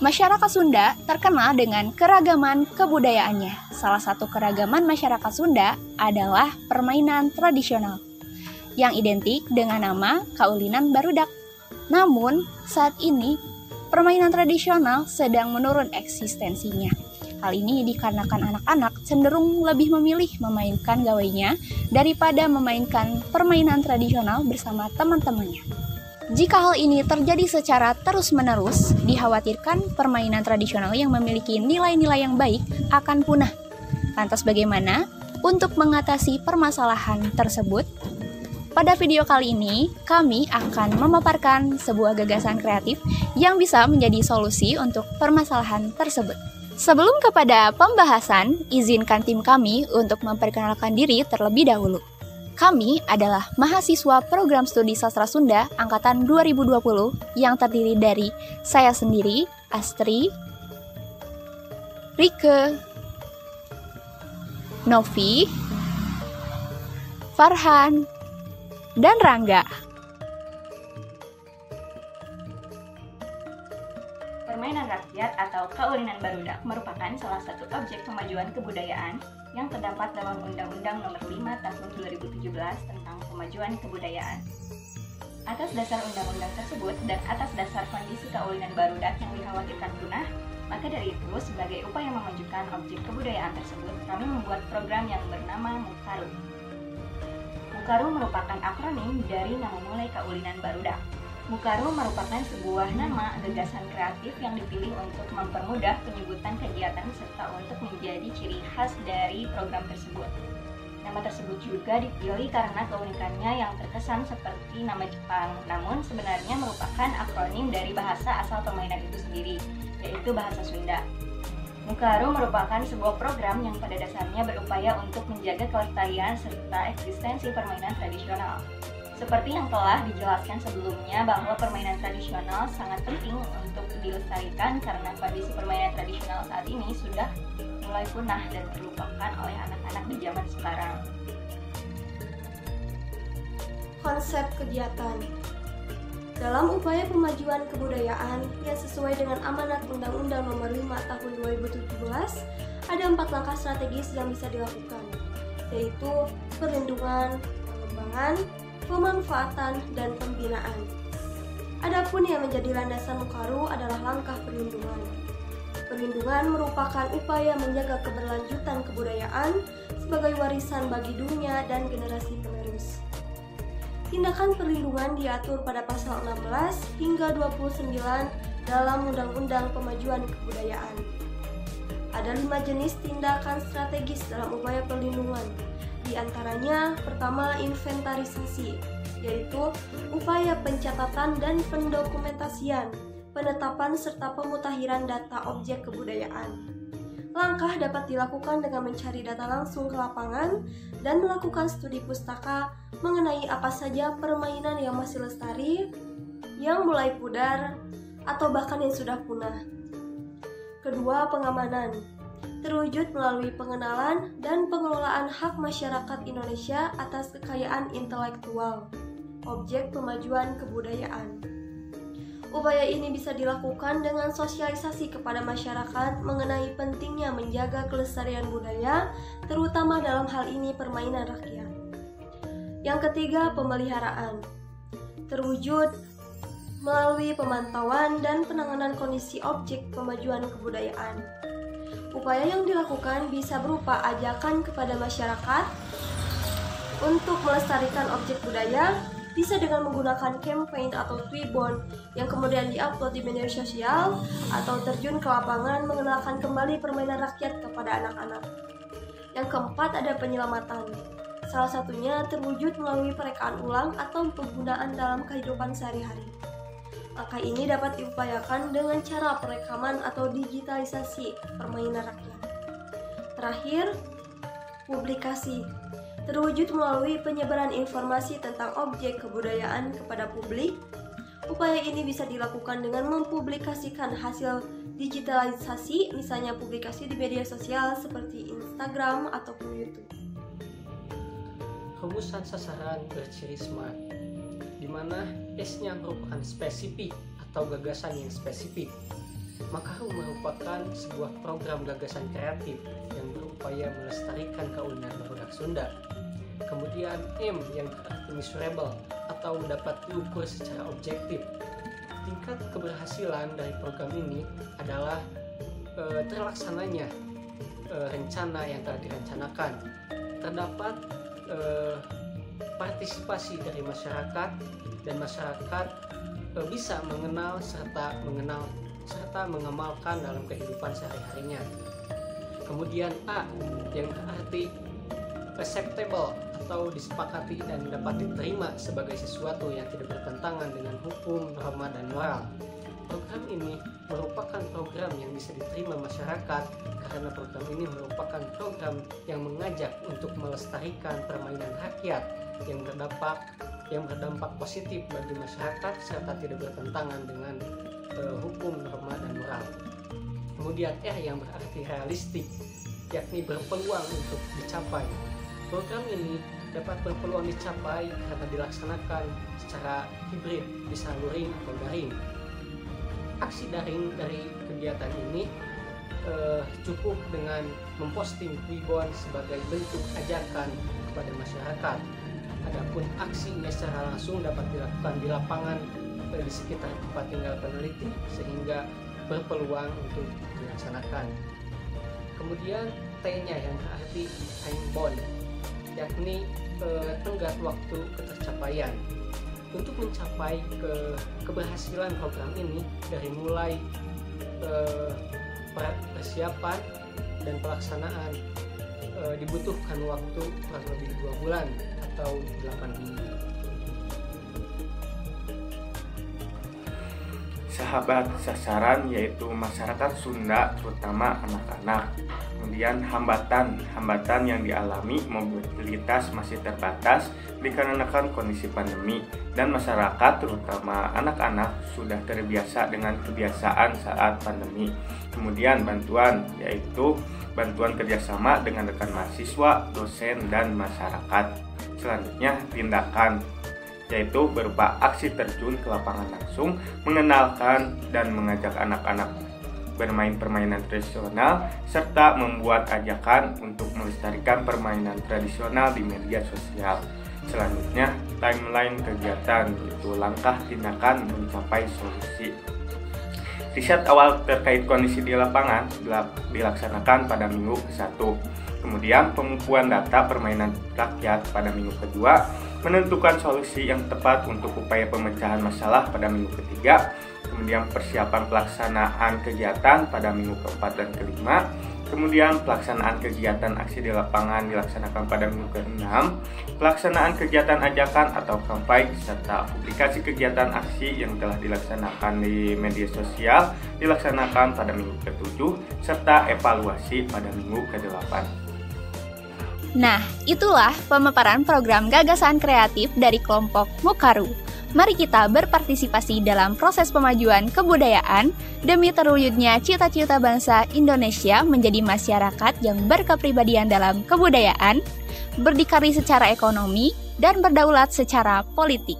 Masyarakat Sunda terkenal dengan keragaman kebudayaannya. Salah satu keragaman masyarakat Sunda adalah permainan tradisional yang identik dengan nama Kaulinan Barudak. Namun, saat ini permainan tradisional sedang menurun eksistensinya. Hal ini dikarenakan anak-anak cenderung lebih memilih memainkan gawainya daripada memainkan permainan tradisional bersama teman-temannya. Jika hal ini terjadi secara terus-menerus, dikhawatirkan permainan tradisional yang memiliki nilai-nilai yang baik akan punah. Lantas bagaimana untuk mengatasi permasalahan tersebut? Pada video kali ini, kami akan memaparkan sebuah gagasan kreatif yang bisa menjadi solusi untuk permasalahan tersebut. Sebelum kepada pembahasan, izinkan tim kami untuk memperkenalkan diri terlebih dahulu. Kami adalah mahasiswa program studi sastra Sunda angkatan 2020 yang terdiri dari saya sendiri, Astri, Rike, Novi, Farhan, dan Rangga. Permainan rakyat atau Kaulinan Barudak merupakan salah satu objek pemajuan kebudayaan yang terdapat dalam Undang-Undang Nomor 5 Tahun 2017 tentang Pemajuan Kebudayaan. Atas dasar undang-undang tersebut dan atas dasar kondisi Kaulinan Barudak yang dikhawatirkan punah, maka dari itu sebagai upaya memajukan objek kebudayaan tersebut, kami membuat program yang bernama Mukaru. Mukaru merupakan akronim dari nama mulai Kaulinan Barudak. Mukaru merupakan sebuah nama gagasan kreatif yang dipilih untuk mempermudah penyebutan kegiatan serta untuk menjadi ciri khas dari program tersebut. Nama tersebut juga dipilih karena keunikannya yang terkesan seperti nama Jepang, namun sebenarnya merupakan akronim dari bahasa asal permainan itu sendiri, yaitu bahasa Sunda. Mukaru merupakan sebuah program yang pada dasarnya berupaya untuk menjaga kelestarian serta eksistensi permainan tradisional. Seperti yang telah dijelaskan sebelumnya bahwa permainan tradisional sangat penting untuk dilestarikan karena kondisi permainan tradisional saat ini sudah mulai punah dan terlupakan oleh anak-anak di zaman sekarang. Konsep kegiatan dalam upaya pemajuan kebudayaan yang sesuai dengan amanat Undang-Undang Nomor 5 Tahun 2017, ada 4 langkah strategis yang bisa dilakukan, yaitu perlindungan, pengembangan, pemanfaatan, dan pembinaan. Adapun yang menjadi landasan Mukaru adalah langkah perlindungan. Perlindungan merupakan upaya menjaga keberlanjutan kebudayaan sebagai warisan bagi dunia dan generasi penerus. Tindakan perlindungan diatur pada pasal 16 hingga 29 dalam Undang-Undang Pemajuan Kebudayaan. Ada 5 jenis tindakan strategis dalam upaya perlindungan. Di antaranya, pertama, inventarisasi, yaitu upaya pencatatan dan pendokumentasian, penetapan serta pemutakhiran data objek kebudayaan. Langkah dapat dilakukan dengan mencari data langsung ke lapangan dan melakukan studi pustaka mengenai apa saja permainan yang masih lestari, yang mulai pudar, atau bahkan yang sudah punah. Kedua, pengamanan, terwujud melalui pengenalan dan pengelolaan hak masyarakat Indonesia atas kekayaan intelektual, objek pemajuan kebudayaan. Upaya ini bisa dilakukan dengan sosialisasi kepada masyarakat mengenai pentingnya menjaga kelestarian budaya, terutama dalam hal ini permainan rakyat. Yang ketiga, pemeliharaan, terwujud melalui pemantauan dan penanganan kondisi objek pemajuan kebudayaan. Upaya yang dilakukan bisa berupa ajakan kepada masyarakat untuk melestarikan objek budaya, bisa dengan menggunakan campaign atau tweetbot yang kemudian diupload di media sosial, atau terjun ke lapangan mengenalkan kembali permainan rakyat kepada anak-anak. Yang keempat, ada penyelamatan. Salah satunya terwujud melalui perekaan ulang atau penggunaan dalam kehidupan sehari-hari. Langkah ini dapat diupayakan dengan cara perekaman atau digitalisasi permainan rakyat. Terakhir, publikasi, terwujud melalui penyebaran informasi tentang objek kebudayaan kepada publik. Upaya ini bisa dilakukan dengan mempublikasikan hasil digitalisasi, misalnya publikasi di media sosial seperti Instagram ataupun YouTube. Rumusan sasaran berciri SMART, di mana S-nya merupakan spesifik atau gagasan yang spesifik. Makaru merupakan sebuah program gagasan kreatif yang berupaya melestarikan kaulinan barudak Sunda. Kemudian M yang berarti measurable atau dapat diukur secara objektif. Tingkat keberhasilan dari program ini adalah terlaksananya rencana yang telah direncanakan. Terdapat partisipasi dari masyarakat dan masyarakat bisa mengenal serta mengamalkan dalam kehidupan sehari-harinya. Kemudian A yang berarti acceptable atau disepakati dan dapat diterima sebagai sesuatu yang tidak bertentangan dengan hukum, norma, dan moral. Program ini merupakan program yang bisa diterima masyarakat karena program ini merupakan program yang mengajak untuk melestarikan permainan rakyat yang berdampak positif bagi masyarakat serta tidak bertentangan dengan hukum, norma, dan moral. Kemudian R yang berarti realistik, yakni berpeluang untuk dicapai. Program ini dapat berpeluang dicapai karena dilaksanakan secara hibrid, bisa luring atau daring. Aksi daring dari kegiatan ini cukup dengan memposting Kwibon sebagai bentuk ajakan kepada masyarakat. Adapun aksinya secara langsung dapat dilakukan di lapangan di sekitar tempat tinggal peneliti sehingga berpeluang untuk dilaksanakan. Kemudian T-nya yang berarti time bound, yakni tenggat waktu ketercapaian. Untuk mencapai keberhasilan program ini dari mulai persiapan dan pelaksanaan dibutuhkan waktu kurang lebih 2 bulan atau 8 minggu. Sahabat sasaran yaitu masyarakat Sunda, terutama anak-anak. Kemudian hambatan yang dialami mobilitas masih terbatas dikarenakan kondisi pandemi dan masyarakat terutama anak-anak sudah terbiasa dengan kebiasaan saat pandemi. Kemudian bantuan yaitu bantuan kerjasama dengan rekan mahasiswa, dosen, dan masyarakat. Selanjutnya tindakan yaitu berupa aksi terjun ke lapangan langsung, mengenalkan dan mengajak anak-anak bermain permainan tradisional, serta membuat ajakan untuk melestarikan permainan tradisional di media sosial. Selanjutnya, timeline kegiatan, yaitu langkah tindakan mencapai solusi. Riset awal terkait kondisi di lapangan dilaksanakan pada minggu ke-1. Kemudian, pengukuhan data permainan rakyat pada minggu kedua, menentukan solusi yang tepat untuk upaya pemecahan masalah pada minggu ketiga. Kemudian persiapan pelaksanaan kegiatan pada minggu keempat dan kelima. Kemudian pelaksanaan kegiatan aksi di lapangan dilaksanakan pada minggu ke-6. Pelaksanaan kegiatan ajakan atau campaign serta publikasi kegiatan aksi yang telah dilaksanakan di media sosial dilaksanakan pada minggu ke-7 serta evaluasi pada minggu ke-8. Nah, itulah pemaparan program gagasan kreatif dari kelompok Mukaru. Mari kita berpartisipasi dalam proses pemajuan kebudayaan demi terwujudnya cita-cita bangsa Indonesia menjadi masyarakat yang berkepribadian dalam kebudayaan, berdikari secara ekonomi, dan berdaulat secara politik.